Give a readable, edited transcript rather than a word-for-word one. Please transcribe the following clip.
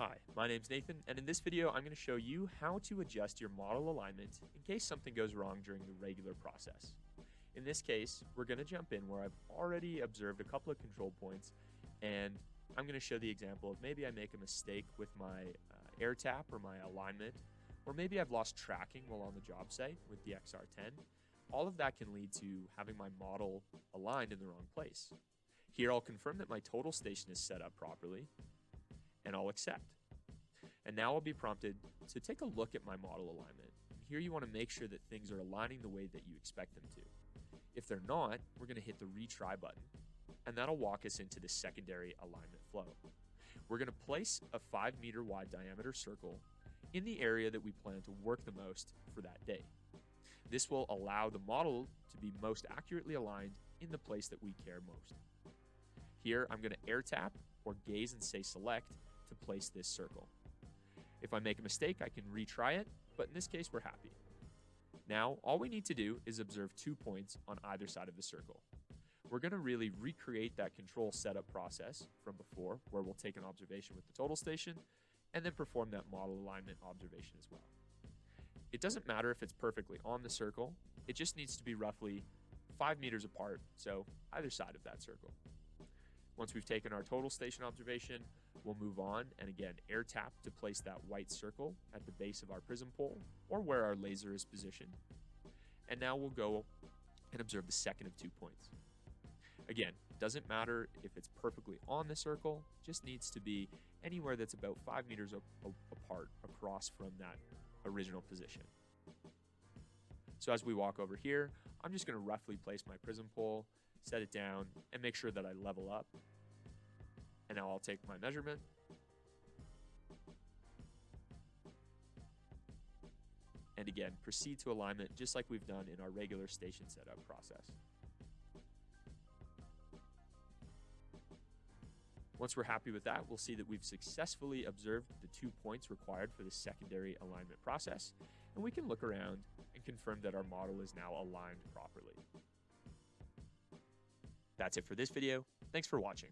Hi, my name's Nathan, and in this video I'm going to show you how to adjust your model alignment in case something goes wrong during the regular process. In this case, we're going to jump in where I've already observed a couple of control points, and I'm going to show the example of maybe I make a mistake with my air tap or my alignment, or maybe I've lost tracking while on the job site with the XR10. All of that can lead to having my model aligned in the wrong place. Here I'll confirm that my total station is set up properly, and I'll accept. And now I'll be prompted to take a look at my model alignment. Here you want to make sure that things are aligning the way that you expect them to. If they're not, we're going to hit the retry button, and that'll walk us into the secondary alignment flow. We're going to place a 5-meter wide diameter circle in the area that we plan to work the most for that day. This will allow the model to be most accurately aligned in the place that we care most. Here I'm going to air tap or gaze and say select to place this circle. If I make a mistake, I can retry it, but in this case, we're happy. Now, all we need to do is observe 2 points on either side of the circle. We're going to really recreate that control setup process from before, where we'll take an observation with the total station and then perform that model alignment observation as well. It doesn't matter if it's perfectly on the circle, it just needs to be roughly 5 meters apart, so either side of that circle. Once we've taken our total station observation, we'll move on and again air tap to place that white circle at the base of our prism pole or where our laser is positioned. And now we'll go and observe the second of 2 points. Again, doesn't matter if it's perfectly on the circle, just needs to be anywhere that's about 5 meters apart across from that original position. So as we walk over here, I'm just going to roughly place my prism pole, set it down, and make sure that I level up. And now I'll take my measurement. And again, proceed to alignment just like we've done in our regular station setup process. Once we're happy with that, we'll see that we've successfully observed the 2 points required for the secondary alignment process, and we can look around and confirm that our model is now aligned properly. That's it for this video. Thanks for watching.